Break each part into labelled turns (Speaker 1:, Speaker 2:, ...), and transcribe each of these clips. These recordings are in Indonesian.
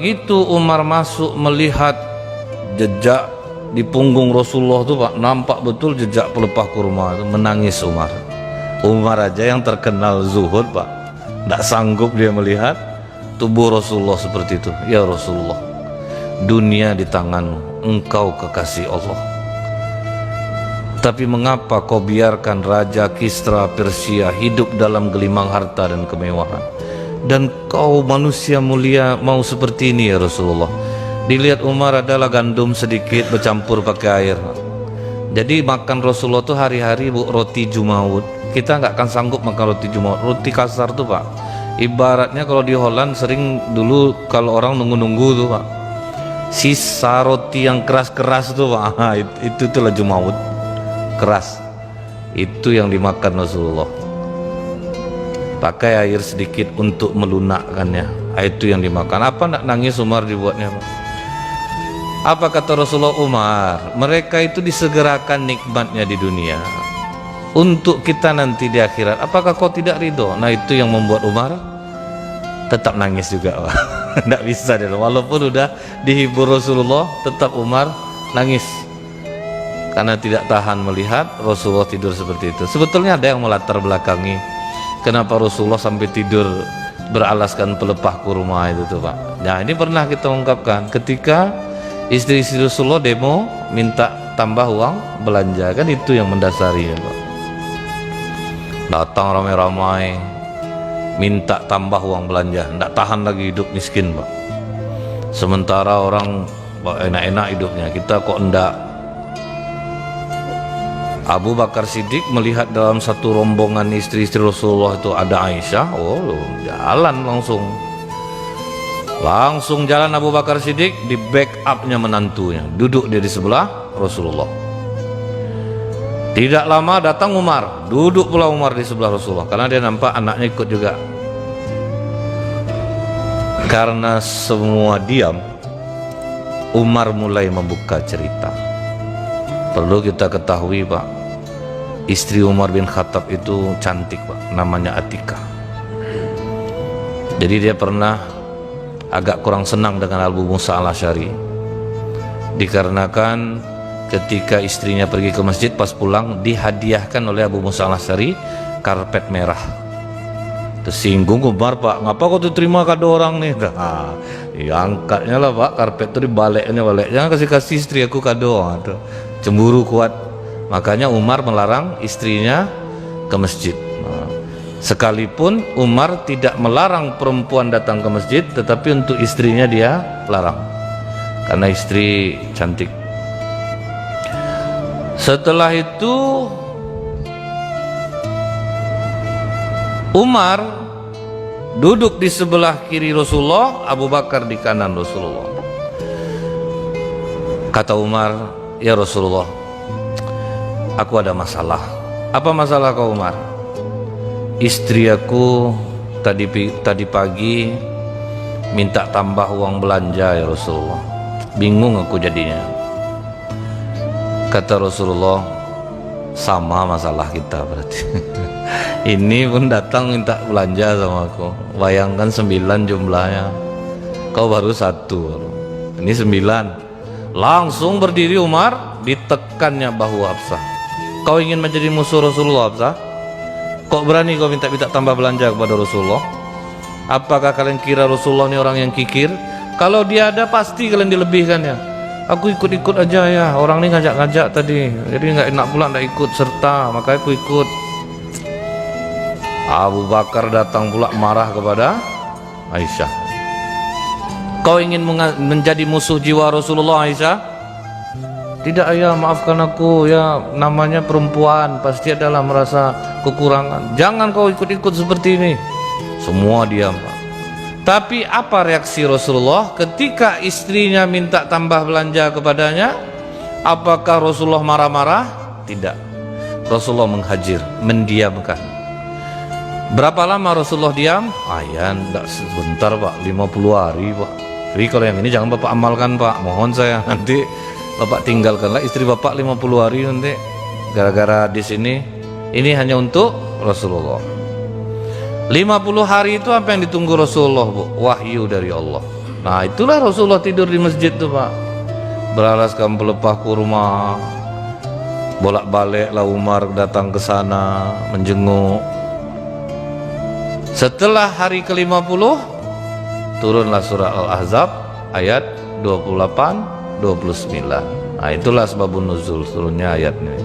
Speaker 1: begitu Umar masuk melihat jejak di punggung Rasulullah tuh Pak, nampak betul jejak pelepah kurma itu, menangis Umar. Umar aja yang terkenal zuhud Pak, tidak sanggup dia melihat tubuh Rasulullah seperti itu. Ya Rasulullah, dunia di tanganmu, engkau kekasih Allah, tapi mengapa kau biarkan Raja Kisra Persia hidup dalam gelimang harta dan kemewahan, dan kau manusia mulia mau seperti ini ya Rasulullah. Dilihat Umar adalah gandum sedikit bercampur pakai air. Jadi makan Rasulullah tuh hari-hari bu, roti jumaud. Kita nggak akan sanggup makan roti jumaud, roti kasar tuh Pak. Ibaratnya kalau di Holland sering dulu kalau orang nunggu-nunggu tuh Pak, sisa roti yang keras-keras tuh Pak, itu tuh lah jumaud, keras. Itu yang dimakan Rasulullah. Pakai air sedikit untuk melunakkannya, itu yang dimakan. Apa nak nangis Umar dibuatnya Pak? Apa kata Rasulullah? Umar, mereka itu disegerakan nikmatnya di dunia untuk kita nanti di akhirat. Apakah kau tidak ridho? Nah itu yang membuat Umar tetap nangis juga. Tidak bisa dia, walaupun udah dihibur Rasulullah, tetap Umar nangis karena tidak tahan melihat Rasulullah tidur seperti itu. Sebetulnya ada yang melatar belakangi kenapa Rasulullah sampai tidur beralaskan pelepah kurma itu tuh Pak. Nah ini pernah kita ungkapkan ketika istri-istri Rasulullah demo minta tambah uang belanja, kan itu yang mendasarinya Pak. Datang ramai-ramai minta tambah uang belanja, tidak tahan lagi hidup miskin Pak. Sementara orang enak-enak hidupnya, kita kok enggak. Abu Bakar Siddiq melihat dalam satu rombongan istri-istri Rasulullah itu ada Aisyah, oh jalan langsung jalan Abu Bakar Siddiq, di backupnya menantunya, duduk dia di sebelah Rasulullah. Tidak lama datang Umar, duduk pula Umar di sebelah Rasulullah, karena dia nampak anaknya ikut juga. Karena semua diam, Umar mulai membuka cerita. Perlu kita ketahui Pak, istri Umar bin Khattab itu cantik Pak, namanya Atika. Jadi dia pernah agak kurang senang dengan Abu Musa al-Asy'ari, dikarenakan ketika istrinya pergi ke masjid, pas pulang dihadiahkan oleh Abu Musa al-Asy'ari karpet merah. Tersinggung Umar, Pak, ngapa kau terima kado orang nih? Nah, angkatnya lah Pak, karpet itu dibaliknya, jangan kasih istri aku kado. Cemburu kuat, makanya Umar melarang istrinya ke masjid. Sekalipun Umar tidak melarang perempuan datang ke masjid, tetapi untuk istrinya dia larang, karena istri cantik. Setelah itu Umar duduk di sebelah kiri Rasulullah, Abu Bakar di kanan Rasulullah. Kata Umar, ya Rasulullah, aku ada masalah. Apa masalah kau Umar? Istri aku tadi pagi minta tambah uang belanja ya Rasulullah. Bingung aku jadinya. Kata Rasulullah, sama masalah kita berarti. Ini pun datang minta belanja sama aku. Bayangkan 9 jumlahnya, kau baru 1, ini 9. Langsung berdiri Umar, ditekannya bahu Hafsah. Kau ingin menjadi musuh Rasulullah Hafsah? Kok berani kau minta tambah belanja kepada Rasulullah? Apakah kalian kira Rasulullah ini orang yang kikir? Kalau dia ada pasti kalian dilebihkan ya. Aku ikut-ikut aja ya, orang ini ngajak-ngajak tadi, jadi nggak enak pula nggak ikut serta, makanya aku ikut. Abu Bakar datang pula marah kepada Aisyah. Kau ingin menjadi musuh jiwa Rasulullah Aisyah? Tidak ayah, maafkan aku ya, namanya perempuan pasti adalah merasa kekurangan. Jangan kau ikut-ikut seperti ini. Semua diam Pak. Tapi apa reaksi Rasulullah ketika istrinya minta tambah belanja kepadanya? Apakah Rasulullah marah-marah? Tidak. Rasulullah menghajir, mendiamkan. Berapa lama Rasulullah diam? Ya enggak sebentar Pak, 50 hari Pak. Jadi kalau yang ini jangan Bapak amalkan Pak, mohon saya, nanti Bapak tinggalkanlah istri Bapak 50 hari nanti. Gara-gara di sini, ini hanya untuk Rasulullah. 50 hari itu apa yang ditunggu Rasulullah Bu? Wahyu dari Allah. Nah itulah Rasulullah tidur di masjid tuh Pak, beralaskan pelepah kurma. Bolak-balik lah Umar datang ke sana menjenguk. Setelah hari ke-50 turunlah surah Al-Ahzab ayat 28-29. Nah itulah sebabun nuzul turunnya ayat ini.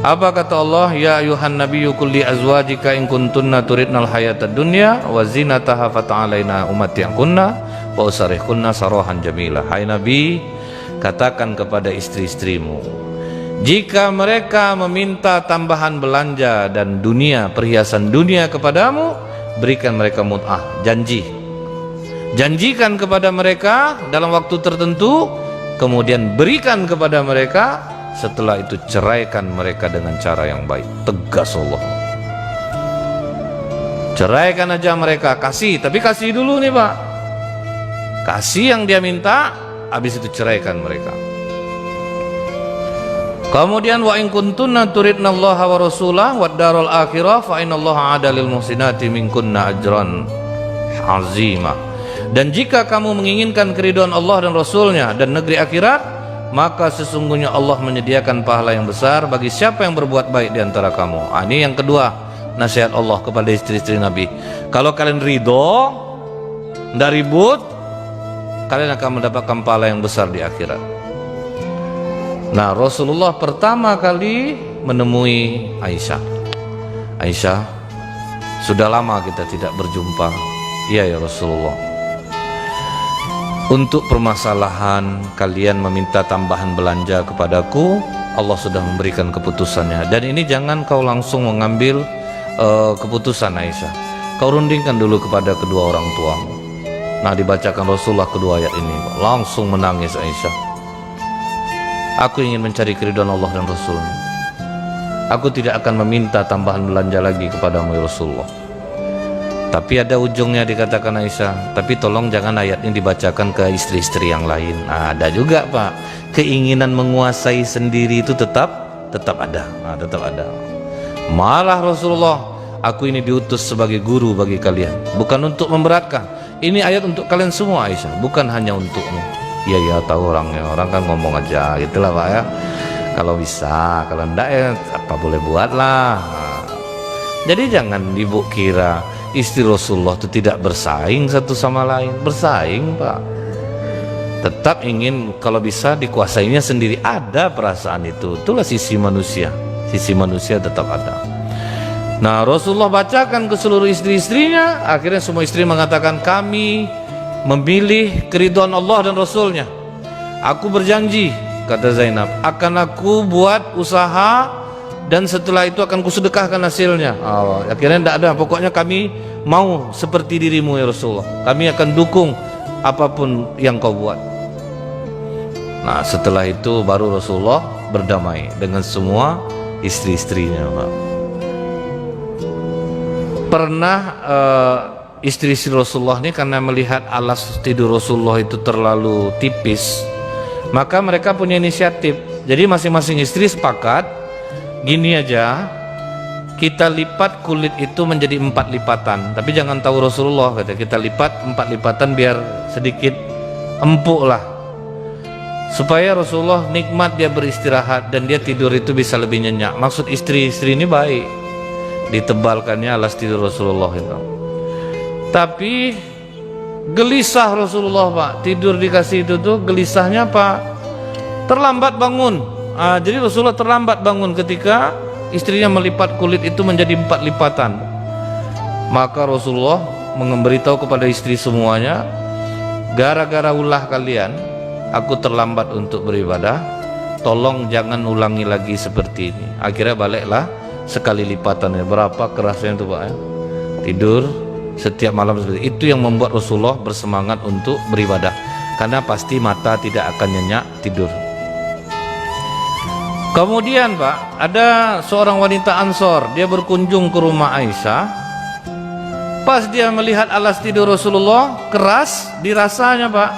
Speaker 1: Apa kata Allah? Ya ayuhan nabiyyu qul li azwajika in kuntunna turidnal hayatad dunya wa zinataha fata'alaina umatti'kunna wa usarihkunna sarahan jamila. Hai Nabi, katakan kepada istri-istrimu, jika mereka meminta tambahan belanja dan dunia, perhiasan dunia kepadamu, berikan mereka mut'ah, janjikan kepada mereka dalam waktu tertentu, kemudian berikan kepada mereka, setelah itu ceraikan mereka dengan cara yang baik. Tegas Allah, ceraikan aja mereka, kasih, tapi kasih dulu nih Pak, kasih yang dia minta, habis itu ceraikan mereka. Kemudian wa in kuntunna turidnallaha wa rasulahu wad darul akhirah fa innallaha 'ada lil muhsinati minkunna ajran azima. Dan jika kamu menginginkan keridhaan Allah dan Rasulnya dan negeri akhirat, maka sesungguhnya Allah menyediakan pahala yang besar bagi siapa yang berbuat baik di antara kamu. Ini yang kedua nasihat Allah kepada istri-istri Nabi. Kalau kalian ridho, tidak ribut, kalian akan mendapatkan pahala yang besar di akhirat. Nah Rasulullah pertama kali menemui Aisyah. Aisyah, sudah lama kita tidak berjumpa. Iya ya Rasulullah, untuk permasalahan kalian meminta tambahan belanja kepadaku, Allah sudah memberikan keputusannya. Dan ini jangan kau langsung mengambil keputusan Aisyah, kau rundingkan dulu kepada kedua orang tuamu. Nah dibacakan Rasulullah kedua ayat ini, langsung menangis Aisyah. Aku ingin mencari keridhaan Allah dan Rasulnya. Aku tidak akan meminta tambahan belanja lagi kepadamu ya Rasulullah. Tapi ada ujungnya dikatakan Aisyah, tapi tolong jangan ayat ini dibacakan ke istri-istri yang lain. Nah, ada juga Pak, keinginan menguasai sendiri itu tetap ada. Nah, tetap ada. Malah Rasulullah, aku ini diutus sebagai guru bagi kalian, bukan untuk memberatkan. Ini ayat untuk kalian semua Aisyah, bukan hanya untukmu. Iya ya, tahu orangnya, orang kan ngomong aja gitulah Pak ya. Kalau bisa, kalau enggak ya apa boleh buatlah. Nah, jadi jangan ibu kira istri Rasulullah itu tidak bersaing satu sama lain. Bersaing Pak, tetap ingin kalau bisa dikuasainya sendiri. Ada perasaan itu, itulah sisi manusia. Sisi manusia tetap ada. Nah Rasulullah bacakan ke seluruh istri-istrinya, akhirnya semua istri mengatakan, kami memilih keridhaan Allah dan Rasulnya. Aku berjanji, kata Zainab, akan aku buat usaha dan setelah itu akan kusedekahkan hasilnya. Akhirnya tidak ada, pokoknya kami mau seperti dirimu ya Rasulullah, kami akan dukung apapun yang kau buat. Nah setelah itu baru Rasulullah berdamai dengan semua istri-istrinya Pak. Pernah istri-istri Rasulullah ini karena melihat alas tidur Rasulullah itu terlalu tipis, maka mereka punya inisiatif. Jadi masing-masing istri sepakat, gini aja, kita lipat kulit itu menjadi 4 lipatan. Tapi jangan tahu Rasulullah, kata kita lipat 4 lipatan biar sedikit empuk lah, supaya Rasulullah nikmat dia beristirahat dan dia tidur itu bisa lebih nyenyak. Maksud istri-istri ini baik, ditebalkannya alas tidur Rasulullah itu. Tapi gelisah Rasulullah Pak, tidur dikasih itu tuh gelisahnya Pak, terlambat bangun. Jadi Rasulullah terlambat bangun ketika istrinya melipat kulit itu menjadi 4 lipatan. Maka Rasulullah memberitahu kepada istri semuanya, gara-gara ulah kalian aku terlambat untuk beribadah, tolong jangan ulangi lagi seperti ini. Akhirnya baliklah sekali lipatannya. Berapa kerasnya itu Pak ya? Tidur setiap malam seperti itu. Yang membuat Rasulullah bersemangat untuk beribadah, karena pasti mata tidak akan nyenyak tidur. Kemudian Pak, ada seorang wanita Ansor, dia berkunjung ke rumah Aisyah. Pas dia melihat alas tidur Rasulullah keras, dirasanya Pak,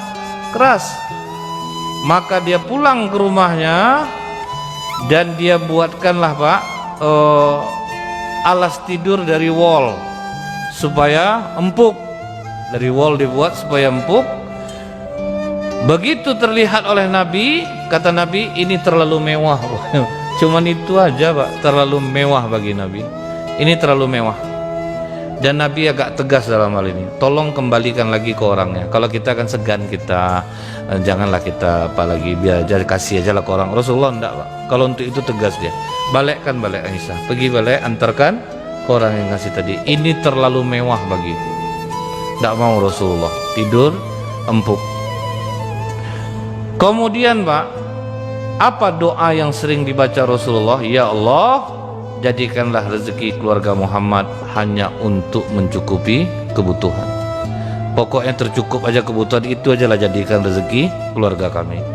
Speaker 1: keras. Maka dia pulang ke rumahnya dan dia buatkanlah Pak alas tidur dari wol supaya empuk. Dari wol dibuat supaya empuk. Begitu terlihat oleh Nabi, kata Nabi, ini terlalu mewah. Cuman itu aja Pak, terlalu mewah bagi Nabi. Ini terlalu mewah. Dan Nabi agak tegas dalam hal ini. Tolong kembalikan lagi ke orangnya. Kalau kita kan segan, kita janganlah kita apalagi, biar aja kasih aja lah ke orang. Rasulullah enggak Pak. Kalau untuk itu tegas dia. Balikkan balik Aisyah. Pergi balik, antarkan ke orang yang ngasih tadi. Ini terlalu mewah bagiku. Enggak mau Rasulullah. Tidur empuk. Kemudian Pak, apa doa yang sering dibaca Rasulullah? Ya Allah, jadikanlah rezeki keluarga Muhammad hanya untuk mencukupi kebutuhan. Pokoknya tercukup aja kebutuhan, itu aja lah jadikan rezeki keluarga kami.